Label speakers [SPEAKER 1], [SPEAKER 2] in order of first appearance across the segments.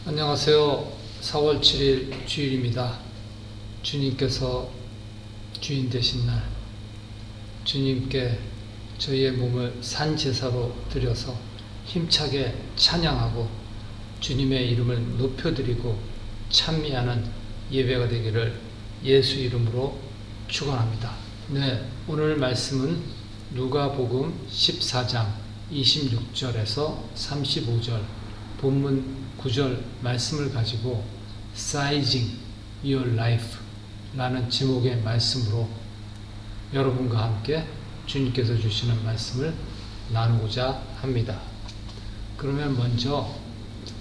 [SPEAKER 1] 안녕하세요. 4월 7일 주일입니다. 주님께서 주인 되신 날, 주님께 저희의 몸을 산제사로 드려서 힘차게 찬양하고 주님의 이름을 높여드리고 찬미하는 예배가 되기를 예수 이름으로 축원합니다. 네, 오늘 말씀은 누가복음 14장 26절에서 35절 본문 9절 말씀을 가지고 Sizing Your Life 라는 제목의 말씀으로 여러분과 함께 주님께서 주시는 말씀을 나누고자 합니다. 그러면 먼저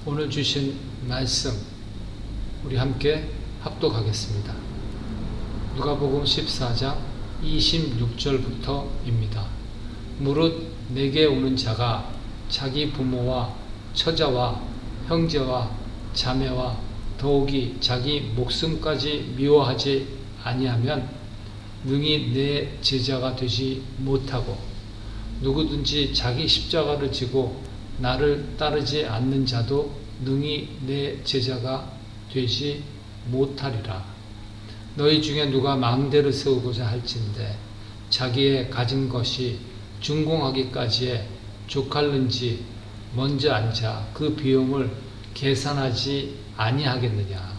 [SPEAKER 1] 오늘 주신 말씀 우리 함께 합독하겠습니다. 누가복음 14장 26절부터입니다. 무릇 내게 오는 자가 자기 부모와 처자와 형제와 자매와 더욱이 자기 목숨까지 미워하지 아니하면 능히 내 제자가 되지 못하고 누구든지 자기 십자가를 지고 나를 따르지 않는 자도 능히 내 제자가 되지 못하리라. 너희 중에 누가 망대를 세우고자 할진대 자기의 가진 것이 준공하기까지에 족할는지 먼저 앉아 그 비용을 계산하지 아니하겠느냐.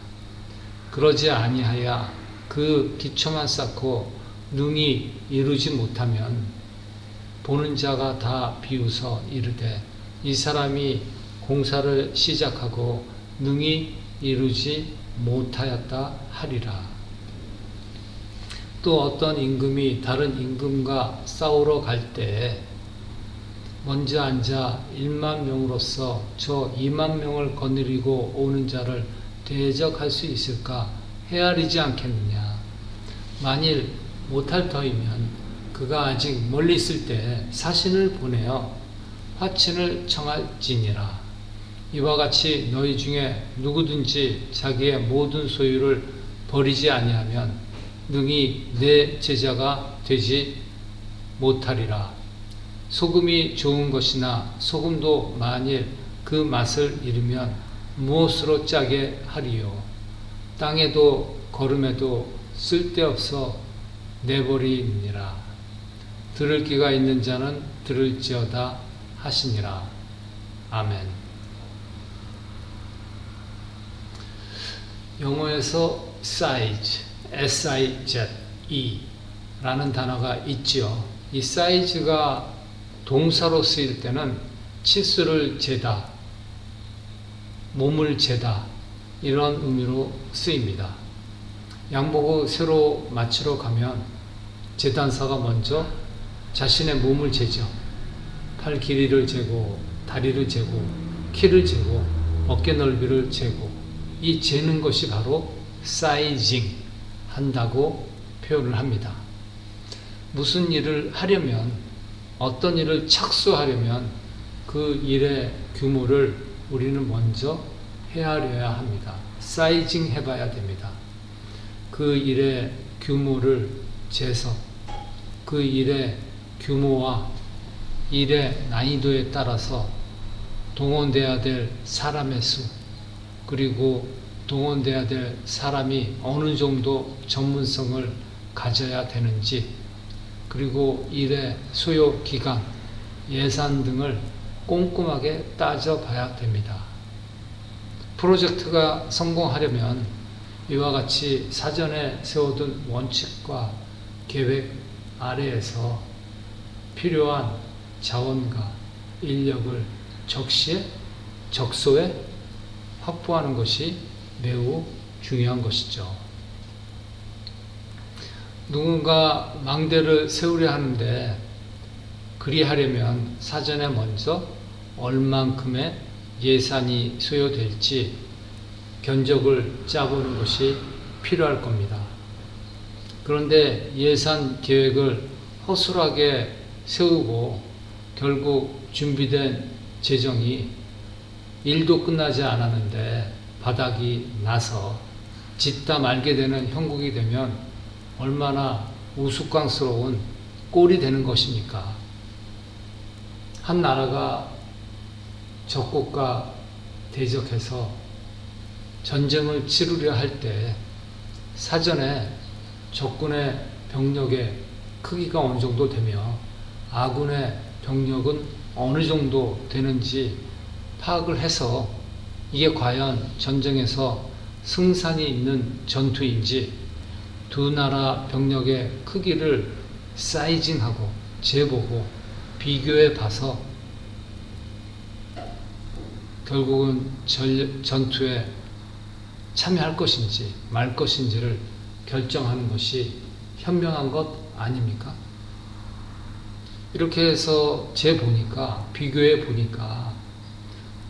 [SPEAKER 1] 그러지 아니하여 그 기초만 쌓고 능히 이루지 못하면 보는 자가 다 비웃어 이르되 이 사람이 공사를 시작하고 능히 이루지 못하였다 하리라. 또 어떤 임금이 다른 임금과 싸우러 갈 때에 먼저 앉아 1만 명으로서 저 2만 명을 거느리고 오는 자를 대적할 수 있을까 헤아리지 않겠느냐. 만일 못할 터이면 그가 아직 멀리 있을 때 사신을 보내어 화친을 청할지니라. 이와 같이 너희 중에 누구든지 자기의 모든 소유를 버리지 아니하면 능히 내 제자가 되지 못하리라. 소금이 좋은 것이나 소금도 만일 그 맛을 잃으면 무엇으로 짜게 하리요. 땅에도 거름에도 쓸데없어 내버리니라. 들을 귀가 있는 자는 들을지어다 하시니라. 아멘. 영어에서 size, S-I-Z-E 라는 단어가 있지요. 이 사이즈가 동사로 쓰일 때는 치수를 재다, 몸을 재다 이런 의미로 쓰입니다. 양복을 새로 맞추러 가면 재단사가 먼저 자신의 몸을 재죠. 팔 길이를 재고 다리를 재고 키를 재고 어깨 넓이를 재고 이 재는 것이 바로 사이징 한다고 표현을 합니다. 무슨 일을 하려면 어떤 일을 착수하려면 그 일의 규모를 우리는 먼저 헤아려야 합니다. 사이징 해봐야 됩니다. 그 일의 규모를 재서 그 일의 규모와 일의 난이도에 따라서 동원돼야 될 사람의 수 그리고 동원돼야 될 사람이 어느 정도 전문성을 가져야 되는지 그리고 일의 소요 기간, 예산 등을 꼼꼼하게 따져봐야 됩니다. 프로젝트가 성공하려면 이와 같이 사전에 세워둔 원칙과 계획 아래에서 필요한 자원과 인력을 적소에 확보하는 것이 매우 중요한 것이죠. 누군가 망대를 세우려 하는데 그리하려면 사전에 먼저 얼만큼의 예산이 소요될지 견적을 짜보는 것이 필요할 겁니다. 그런데 예산 계획을 허술하게 세우고 결국 준비된 재정이 일도 끝나지 않았는데 바닥이 나서 짓다 말게 되는 형국이 되면 얼마나 우스꽝스러운 꼴이 되는 것입니까? 한 나라가 적국과 대적해서 전쟁을 치르려 할 때 사전에 적군의 병력의 크기가 어느 정도 되며 아군의 병력은 어느 정도 되는지 파악을 해서 이게 과연 전쟁에서 승산이 있는 전투인지 두 나라 병력의 크기를 사이징하고 재보고 비교해 봐서 결국은 전투에 참여할 것인지 말 것인지를 결정하는 것이 현명한 것 아닙니까? 이렇게 해서 재보니까 비교해 보니까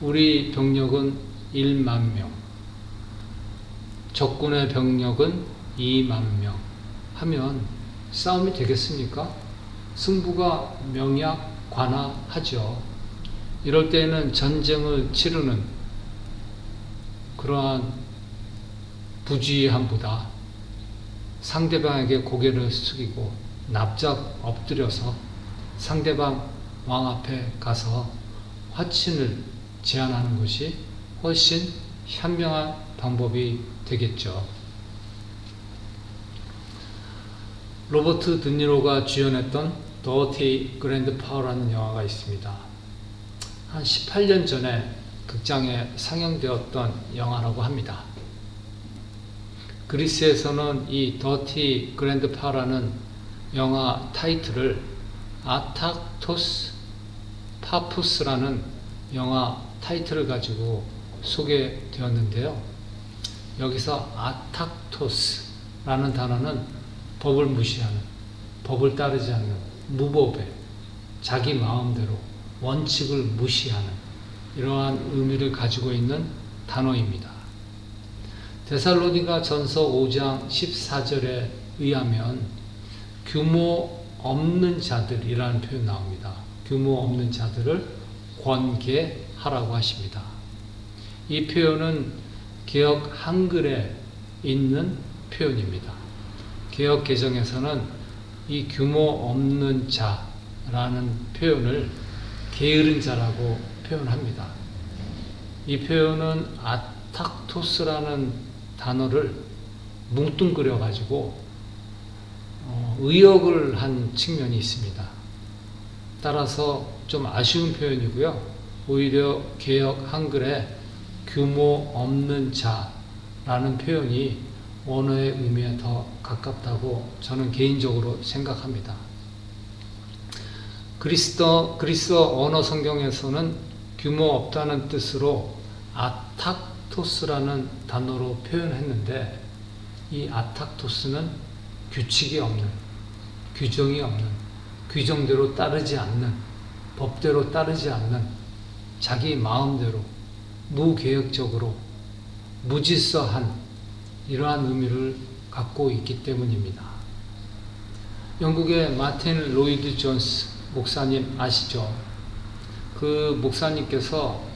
[SPEAKER 1] 우리 병력은 1만 명, 적군의 병력은 2만 명 하면 싸움이 되겠습니까? 승부가 명약관화하죠. 이럴 때는 전쟁을 치르는 그러한 부주의함보다 상대방에게 고개를 숙이고 납작 엎드려서 상대방 왕 앞에 가서 화친을 제안하는 것이 훨씬 현명한 방법이 되겠죠. 로버트 드니로가 주연했던 더티 그랜드 파워라는 영화가 있습니다. 한 18년 전에 극장에 상영되었던 영화라고 합니다. 그리스에서는 이 더티 그랜드 파워라는 영화 타이틀을 아탁토스 파푸스라는 영화 타이틀을 가지고 소개되었는데요. 여기서 아탁토스라는 단어는 법을 무시하는, 법을 따르지 않는, 무법의, 자기 마음대로 원칙을 무시하는 이러한 의미를 가지고 있는 단어입니다. 데살로니가 전서 5장 14절에 의하면 규모 없는 자들이라는 표현 나옵니다. 규모 없는 자들을 권계하라고 하십니다. 이 표현은 개역 한글에 있는 표현입니다. 개역 개정에서는 이 규모 없는 자라는 표현을 게으른 자라고 표현합니다. 이 표현은 아탁토스라는 단어를 뭉뚱그려 가지고 의역을 한 측면이 있습니다. 따라서 좀 아쉬운 표현이고요. 오히려 개역 한글에 규모 없는 자라는 표현이 언어의 의미에 더 가깝다고 저는 개인적으로 생각합니다. 그리스어 언어 성경에서는 규모 없다는 뜻으로 아탁토스라는 단어로 표현했는데 이 아탁토스는 규칙이 없는, 규정이 없는, 규정대로 따르지 않는, 법대로 따르지 않는, 자기 마음대로 무계획적으로 무질서한 이러한 의미를 갖고 있기 때문입니다. 영국의 마틴 로이드 존스 목사님 아시죠? 그 목사님께서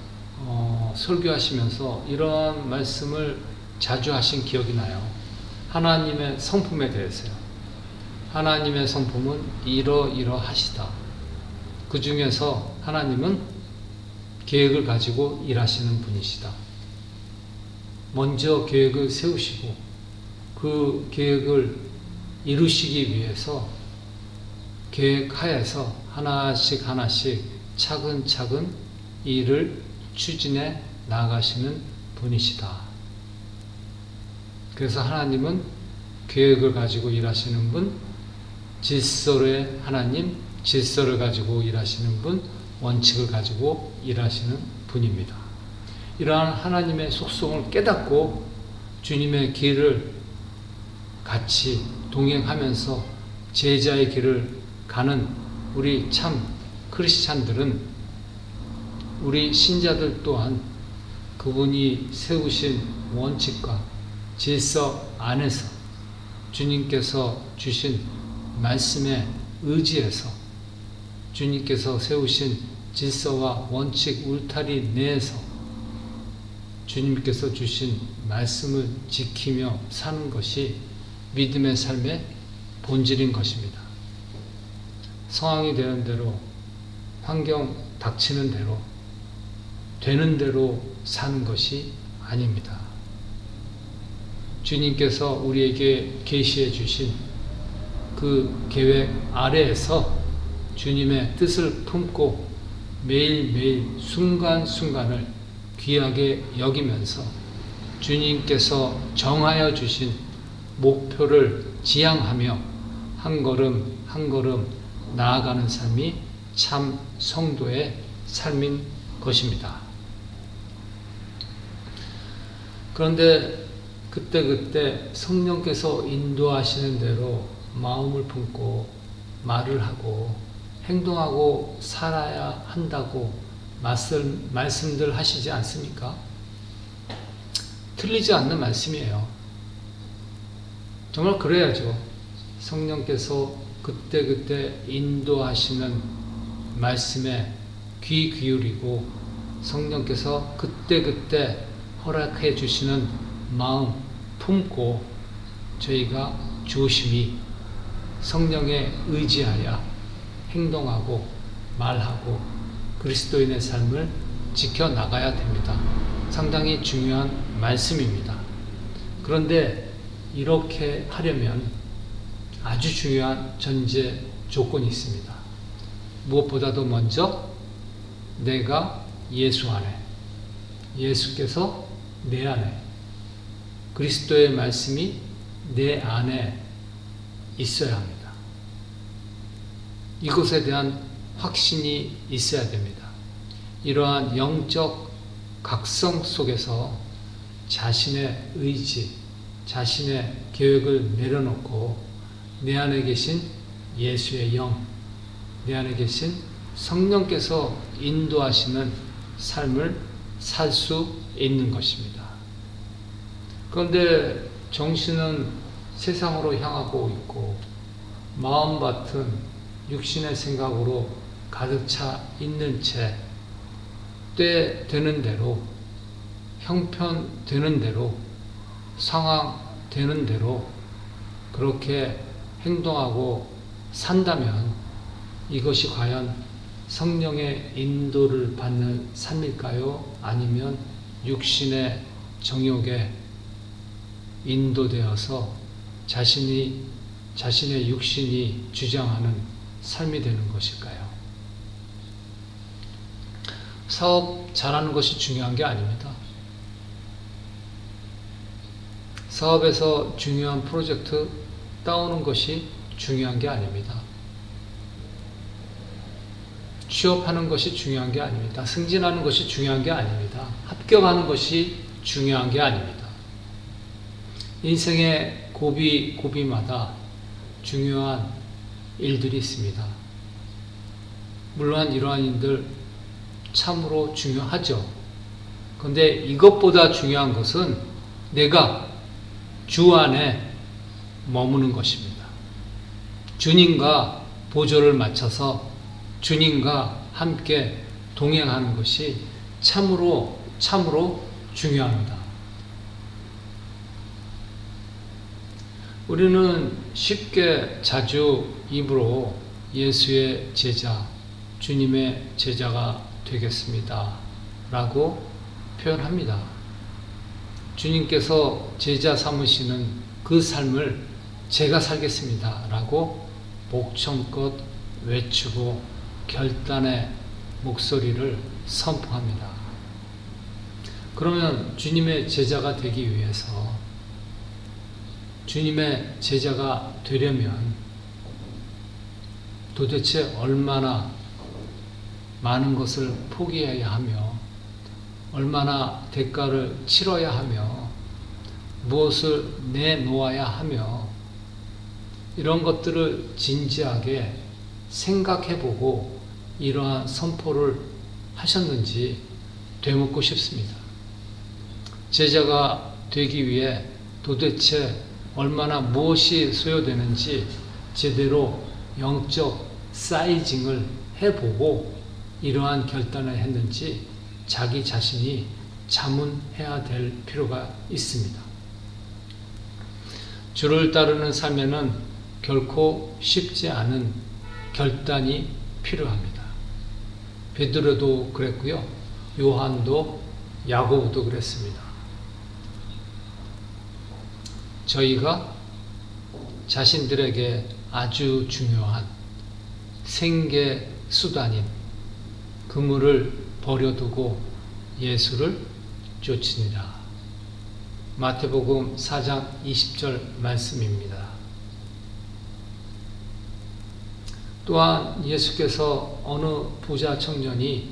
[SPEAKER 1] 설교하시면서 이러한 말씀을 자주 하신 기억이 나요. 하나님의 성품에 대해서요. 하나님의 성품은 이러이러하시다. 그 중에서 하나님은 계획을 가지고 일하시는 분이시다. 먼저 계획을 세우시고 그 계획을 이루시기 위해서 계획하에서 하나씩 하나씩 차근차근 일을 추진해 나가시는 분이시다. 그래서 하나님은 계획을 가지고 일하시는 분, 질서의 하나님, 질서를 가지고 일하시는 분, 원칙을 가지고 일하시는 분입니다. 이러한 하나님의 속성을 깨닫고 주님의 길을 같이 동행하면서 제자의 길을 가는 우리 참 크리스찬들은, 우리 신자들 또한 그분이 세우신 원칙과 질서 안에서 주님께서 주신 말씀에 의지해서 주님께서 세우신 질서와 원칙 울타리 내에서 주님께서 주신 말씀을 지키며 사는 것이 믿음의 삶의 본질인 것입니다. 상황이 되는 대로, 환경 닥치는 대로, 되는 대로 사는 것이 아닙니다. 주님께서 우리에게 계시해 주신 그 계획 아래에서 주님의 뜻을 품고 매일매일 순간순간을 귀하게 여기면서 주님께서 정하여 주신 목표를 지향하며 한 걸음 한 걸음 나아가는 삶이 참 성도의 삶인 것입니다. 그런데 그때그때 성령께서 인도하시는 대로 마음을 품고 말을 하고 행동하고 살아야 한다고 말씀들 하시지 않습니까? 틀리지 않는 말씀이에요. 정말 그래야죠. 성령께서 그때그때 인도하시는 말씀에 귀 기울이고 성령께서 그때그때 허락해 주시는 마음 품고 저희가 조심히 성령에 의지하여 행동하고 말하고 그리스도인의 삶을 지켜나가야 됩니다. 상당히 중요한 말씀입니다. 그런데 이렇게 하려면 아주 중요한 전제 조건이 있습니다. 무엇보다도 먼저 내가 예수 안에, 예수께서 내 안에, 그리스도의 말씀이 내 안에 있어야 합니다. 이것에 대한 확신이 있어야 됩니다. 이러한 영적 각성 속에서 자신의 의지, 자신의 계획을 내려놓고 내 안에 계신 예수의 영, 내 안에 계신 성령께서 인도하시는 삶을 살 수 있는 것입니다. 그런데 정신은 세상으로 향하고 있고 마음밭은 육신의 생각으로 가득 차 있는 채 때 되는 대로, 형편되는 대로, 상황 되는 대로 그렇게 행동하고 산다면 이것이 과연 성령의 인도를 받는 삶일까요? 아니면 육신의 정욕에 인도되어서 자신의 육신이 주장하는 삶이 되는 것일까요? 사업 잘하는 것이 중요한 게 아닙니다. 사업에서 중요한 프로젝트 따오는 것이 중요한 게 아닙니다. 취업하는 것이 중요한 게 아닙니다. 승진하는 것이 중요한 게 아닙니다. 합격하는 것이 중요한 게 아닙니다. 인생의 고비마다 중요한 일들이 있습니다. 물론 이러한 일들 참으로 중요하죠. 그런데 이것보다 중요한 것은 내가 주 안에 머무는 것입니다. 주님과 보조를 맞춰서 주님과 함께 동행하는 것이 참으로 중요합니다. 우리는 쉽게 자주 입으로 예수의 제자, 주님의 제자가 되겠습니다 라고 표현합니다. 주님께서 제자 삼으시는 그 삶을 제가 살겠습니다 라고 목청껏 외치고 결단의 목소리를 선포합니다. 그러면 주님의 제자가 되기 위해서, 주님의 제자가 되려면 도대체 얼마나 많은 것을 포기해야 하며 얼마나 대가를 치러야 하며 무엇을 내놓아야 하며 이런 것들을 진지하게 생각해보고 이러한 선포를 하셨는지 되묻고 싶습니다. 제자가 되기 위해 도대체 얼마나 무엇이 소요되는지 제대로 영적 사이징을 해보고 이러한 결단을 했는지 자기 자신이 자문해야 될 필요가 있습니다. 주를 따르는 삶에는 결코 쉽지 않은 결단이 필요합니다. 베드로도 그랬고요. 요한도 야고보도 그랬습니다. 저희가 자신들에게 아주 중요한 생계 수단인 그물을 버려두고 예수를 쫓으니라. 마태복음 4장 20절 말씀입니다. 또한 예수께서 어느 부자 청년이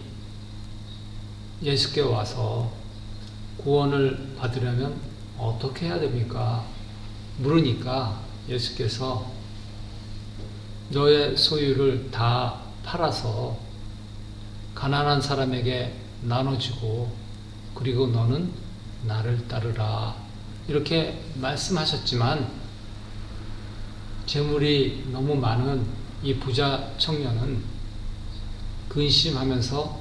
[SPEAKER 1] 예수께 와서 구원을 받으려면 어떻게 해야 됩니까? 물으니까 예수께서 너의 소유를 다 팔아서 가난한 사람에게 나눠주고 그리고 너는 나를 따르라 이렇게 말씀하셨지만 재물이 너무 많은 이 부자 청년은 근심하면서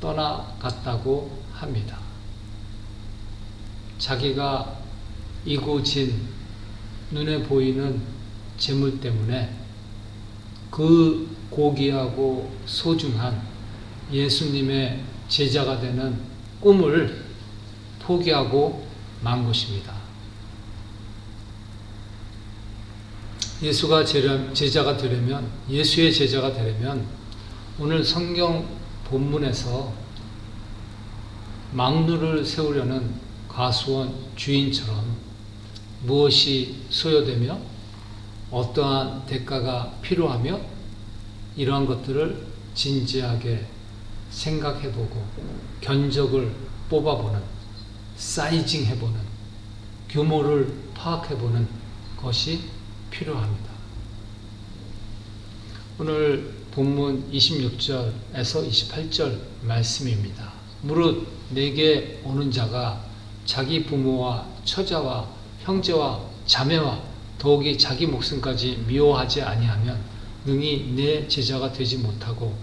[SPEAKER 1] 떠나갔다고 합니다. 자기가 이고진 눈에 보이는 재물 때문에 그 고귀하고 소중한 예수님의 제자가 되는 꿈을 포기하고 만 것입니다. 예수의 제자가 되려면 오늘 성경 본문에서 망루를 세우려는 가수원 주인처럼 무엇이 소요되며 어떠한 대가가 필요하며 이러한 것들을 진지하게 생각해보고 견적을 뽑아보는, 사이징해보는, 규모를 파악해보는 것이 필요합니다. 오늘 본문 26절에서 28절 말씀입니다. 무릇 내게 오는 자가 자기 부모와 처자와 형제와 자매와 더욱이 자기 목숨까지 미워하지 아니하면 능히 내 제자가 되지 못하고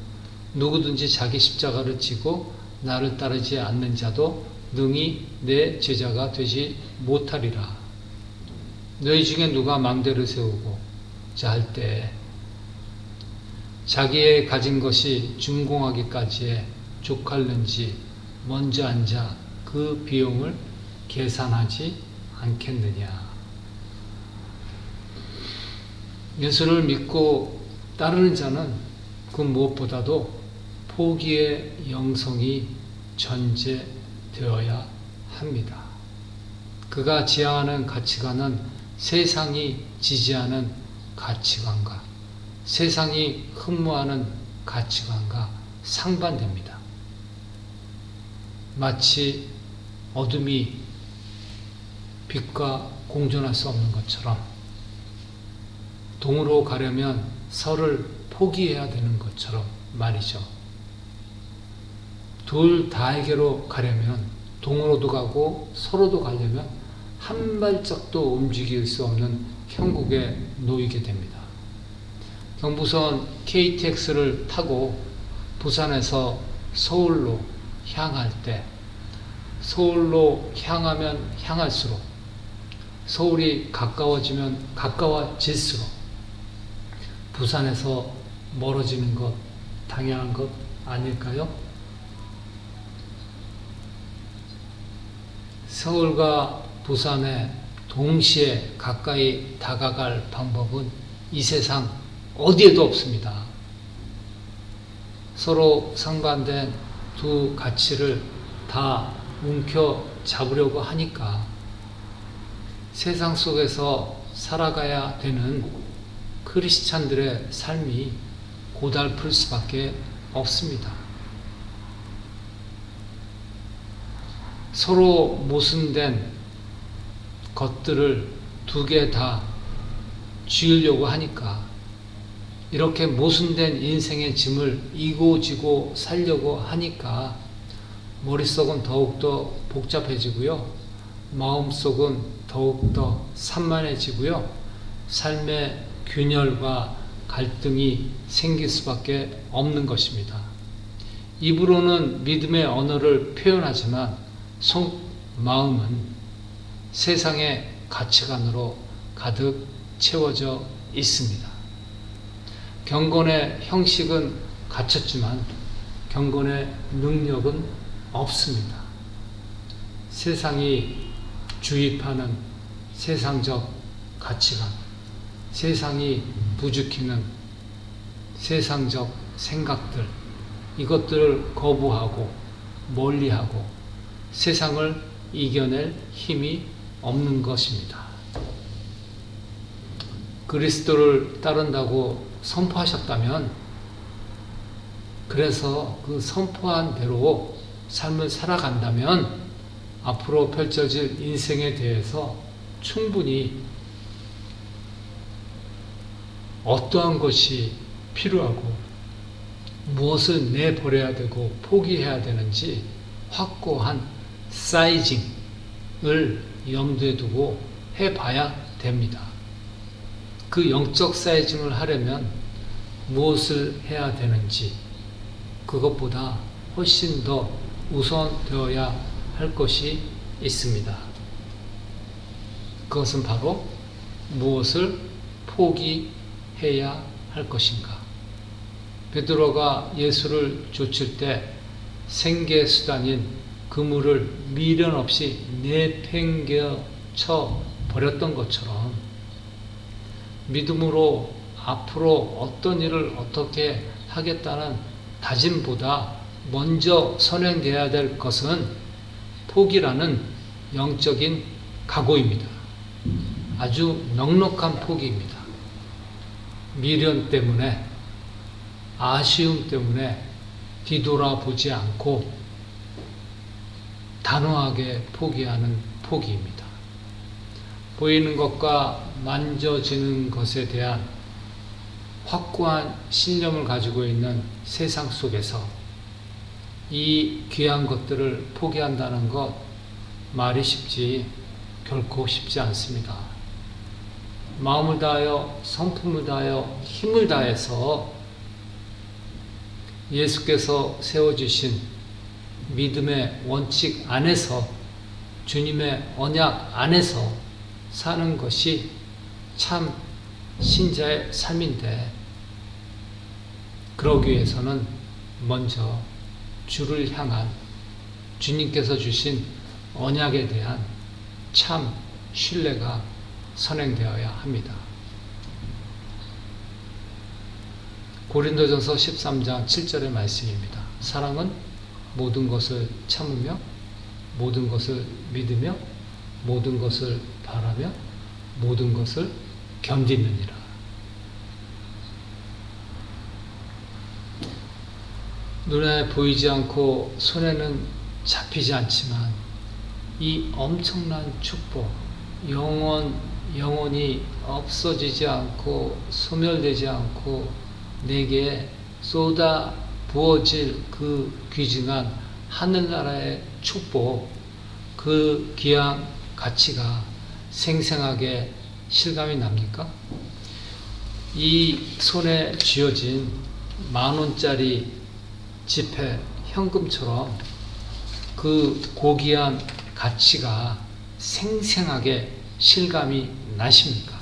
[SPEAKER 1] 누구든지 자기 십자가를 지고 나를 따르지 않는 자도 능히 내 제자가 되지 못하리라. 너희 중에 누가 망대를 세우고 할 때 자기의 가진 것이 준공하기까지에 족할는지 먼저 앉아 그 비용을 계산하지 않겠느냐. 예수를 믿고 따르는 자는 그 무엇보다도 포기의 영성이 전제되어야 합니다. 그가 지향하는 가치관은 세상이 지지하는 가치관과 세상이 흠모하는 가치관과 상반됩니다. 마치 어둠이 빛과 공존할 수 없는 것처럼 동으로 가려면 서를 포기해야 되는 것처럼 말이죠. 둘 다에게로 가려면 동으로도 가고 서로도 가려면 한 발짝도 움직일 수 없는 형국에 놓이게 됩니다. 경부선 KTX를 타고 부산에서 서울로 향할 때 서울로 향하면 향할수록 서울이 가까워지면 가까워질수록 부산에서 멀어지는 것 당연한 것 아닐까요? 서울과 부산에 동시에 가까이 다가갈 방법은 이 세상 어디에도 없습니다. 서로 상반된 두 가치를 다 움켜 잡으려고 하니까 세상 속에서 살아가야 되는 크리스찬들의 삶이 고달플 수밖에 없습니다. 서로 모순된 것들을 두 개 다 쥐으려고 하니까 이렇게 모순된 인생의 짐을 이고 지고 살려고 하니까 머릿속은 더욱더 복잡해지고요. 마음속은 더욱더 산만해지고요. 삶의 균열과 갈등이 생길 수밖에 없는 것입니다. 입으로는 믿음의 언어를 표현하지만 속마음은 세상의 가치관으로 가득 채워져 있습니다. 경건의 형식은 갖췄지만 경건의 능력은 없습니다. 세상이 주입하는 세상적 가치관, 세상이 부추기는 세상적 생각들, 이것들을 거부하고 멀리하고 세상을 이겨낼 힘이 없는 것입니다. 그리스도를 따른다고 선포하셨다면, 그래서 그 선포한 대로 삶을 살아간다면 앞으로 펼쳐질 인생에 대해서 충분히 어떠한 것이 필요하고 무엇을 내버려야 되고 포기해야 되는지 확고한 사이징을 염두에 두고 해봐야 됩니다. 그 영적 사이징을 하려면 무엇을 해야 되는지, 그것보다 훨씬 더 우선되어야 할 것이 있습니다. 그것은 바로 무엇을 포기해야 할 것인가. 베드로가 예수를 좇을 때 생계수단인 그물을 미련 없이 내팽개쳐 버렸던 것처럼, 믿음으로 앞으로 어떤 일을 어떻게 하겠다는 다짐보다 먼저 선행되어야 될 것은 포기라는 영적인 각오입니다. 아주 넉넉한 포기입니다. 미련 때문에, 아쉬움 때문에 뒤돌아보지 않고 단호하게 포기하는 포기입니다. 보이는 것과 만져지는 것에 대한 확고한 신념을 가지고 있는 세상 속에서 이 귀한 것들을 포기한다는 것, 말이 쉽지 결코 쉽지 않습니다. 마음을 다하여 성품을 다하여 힘을 다해서 예수께서 세워주신 믿음의 원칙 안에서, 주님의 언약 안에서 사는 것이 참 신자의 삶인데, 그러기 위해서는 먼저 주를 향한 주님께서 주신 언약에 대한 참 신뢰가 선행되어야 합니다. 고린도전서 13장 7절의 말씀입니다. 사랑은 모든 것을 참으며 모든 것을 믿으며 모든 것을 바라며 모든 것을 견디느니라. 눈에 보이지 않고 손에는 잡히지 않지만 이 엄청난 축복, 영원히 없어지지 않고 소멸되지 않고 내게 쏟아 부어질 그 귀중한 하늘나라의 축복, 그 귀한 가치가 생생하게 실감이 납니까? 이 손에 쥐어진 10,000원짜리 지폐, 현금처럼 그 고귀한 가치가 생생하게 실감이 나십니까?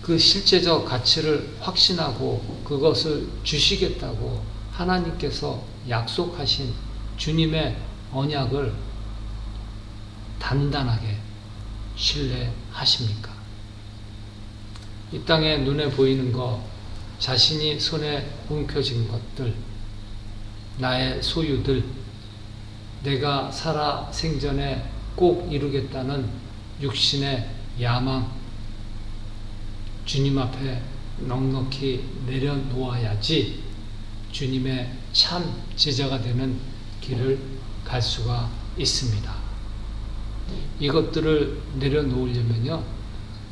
[SPEAKER 1] 그 실제적 가치를 확신하고 그것을 주시겠다고 하나님께서 약속하신 주님의 언약을 단단하게 신뢰하십니까? 이 땅에 눈에 보이는 것, 자신이 손에 움켜쥔 것들, 나의 소유들, 내가 살아 생전에 꼭 이루겠다는 육신의 야망, 주님 앞에 넉넉히 내려놓아야지 주님의 참 제자가 되는 길을 갈 수가 있습니다. 이것들을 내려놓으려면요,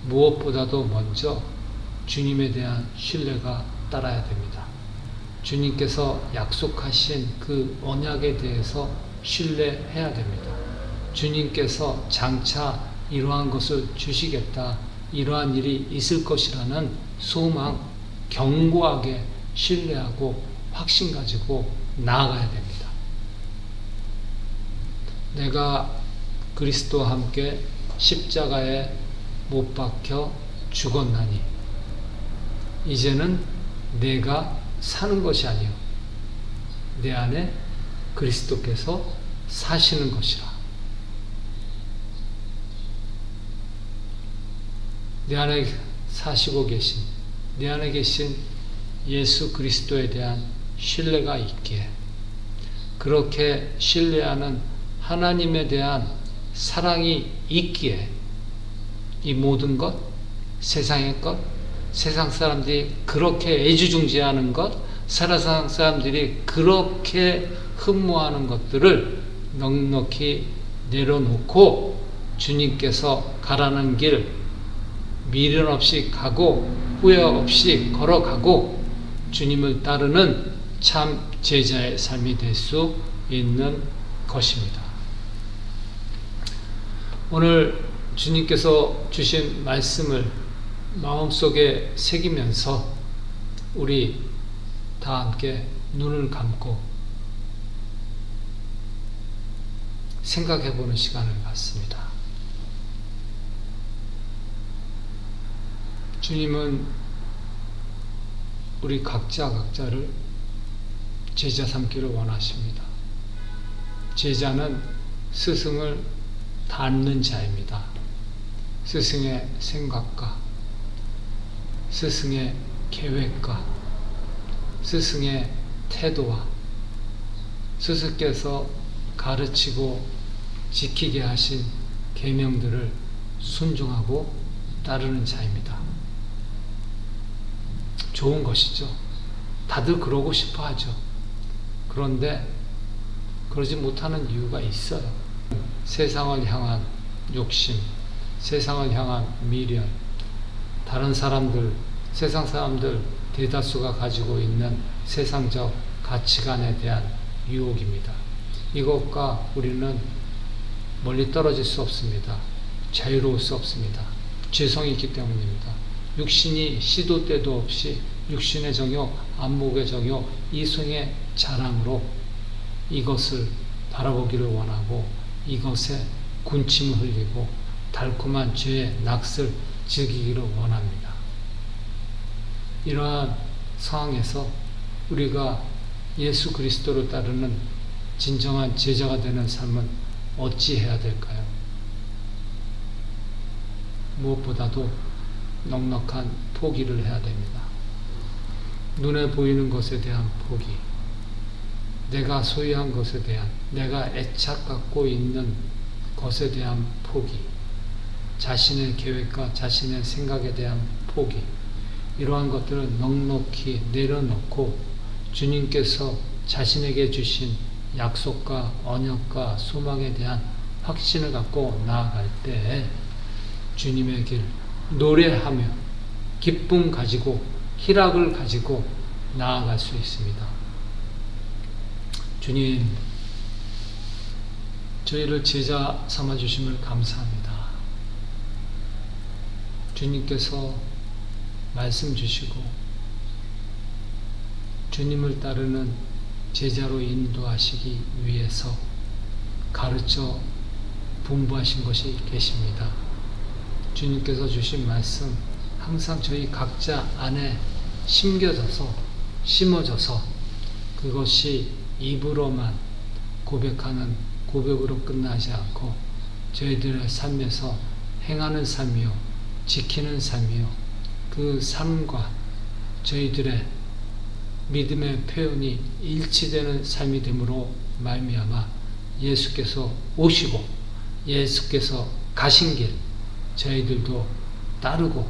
[SPEAKER 1] 무엇보다도 먼저 주님에 대한 신뢰가 따라야 됩니다. 주님께서 약속하신 그 언약에 대해서 신뢰해야 됩니다. 주님께서 장차 이러한 것을 주시겠다, 이러한 일이 있을 것이라는 소망, 견고하게 신뢰하고 확신 가지고 나아가야 됩니다. 내가 그리스도와 함께 십자가에 못 박혀 죽었나니 이제는 내가 사는 것이 아니요 내 안에 그리스도께서 사시는 것이라. 내 안에 사시고 계신, 내 안에 계신 예수 그리스도에 대한 신뢰가 있기에, 그렇게 신뢰하는 하나님에 대한 사랑이 있기에 이 모든 것, 세상의 것, 세상 사람들이 그렇게 애지중지하는 것, 세상 사람들이 그렇게 흠모하는 것들을 넉넉히 내려놓고 주님께서 가라는 길 미련 없이 가고 후회 없이 걸어가고 주님을 따르는 참 제자의 삶이 될 수 있는 것입니다. 오늘 주님께서 주신 말씀을 마음속에 새기면서 우리 다 함께 눈을 감고 생각해보는 시간을 갖습니다. 주님은 우리 각자를 제자 삼기를 원하십니다. 제자는 스승을 닮는 자입니다. 스승의 생각과 스승의 계획과 스승의 태도와 스승께서 가르치고 지키게 하신 계명들을 순종하고 따르는 자입니다. 좋은 것이죠. 다들 그러고 싶어 하죠. 그런데 그러지 못하는 이유가 있어요. 세상을 향한 욕심, 세상을 향한 미련, 다른 사람들, 세상 사람들 대다수가 가지고 있는 세상적 가치관에 대한 유혹입니다. 이것과 우리는 멀리 떨어질 수 없습니다. 자유로울 수 없습니다. 죄성이 있기 때문입니다. 육신이 시도 때도 없이 육신의 정욕, 안목의 정욕, 이성의 자랑으로 이것을 바라보기를 원하고 이것에 군침을 흘리고 달콤한 죄의 낙을 즐기기를 원합니다. 이러한 상황에서 우리가 예수 그리스도를 따르는 진정한 제자가 되는 삶은 어찌해야 될까요? 무엇보다도 넉넉한 포기를 해야 됩니다. 눈에 보이는 것에 대한 포기, 내가 소유한 것에 대한, 내가 애착 갖고 있는 것에 대한 포기, 자신의 계획과 자신의 생각에 대한 포기, 이러한 것들을 넉넉히 내려놓고 주님께서 자신에게 주신 약속과 언약과 소망에 대한 확신을 갖고 나아갈 때 주님의 길 노래하며 기쁨 가지고 희락을 가지고 나아갈 수 있습니다. 주님, 저희를 제자 삼아주심을 감사합니다. 주님께서 말씀 주시고 주님을 따르는 제자로 인도하시기 위해서 가르쳐 분부하신 것이 계십니다. 주님께서 주신 말씀 항상 저희 각자 안에 심어져서 그것이 입으로만 고백하는 고백으로 끝나지 않고 저희들의 삶에서 행하는 삶이요 지키는 삶이요 그 삶과 저희들의 믿음의 표현이 일치되는 삶이 됨으로 말미암아 예수께서 오시고 예수께서 가신 길 저희들도 따르고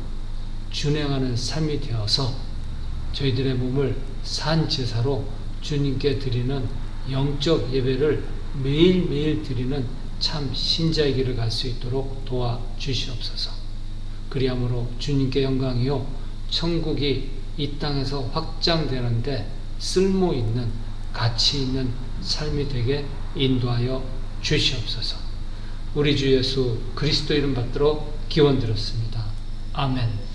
[SPEAKER 1] 준행하는 삶이 되어서 저희들의 몸을 산 제사로 주님께 드리는 영적 예배를 매일매일 드리는 참 신자의 길을 갈 수 있도록 도와주시옵소서. 그리함으로 주님께 영광이요 천국이 이 땅에서 확장되는데 쓸모있는 가치 있는 삶이 되게 인도하여 주시옵소서. 우리 주 예수 그리스도 이름 받들어 기원드렸습니다. 아멘.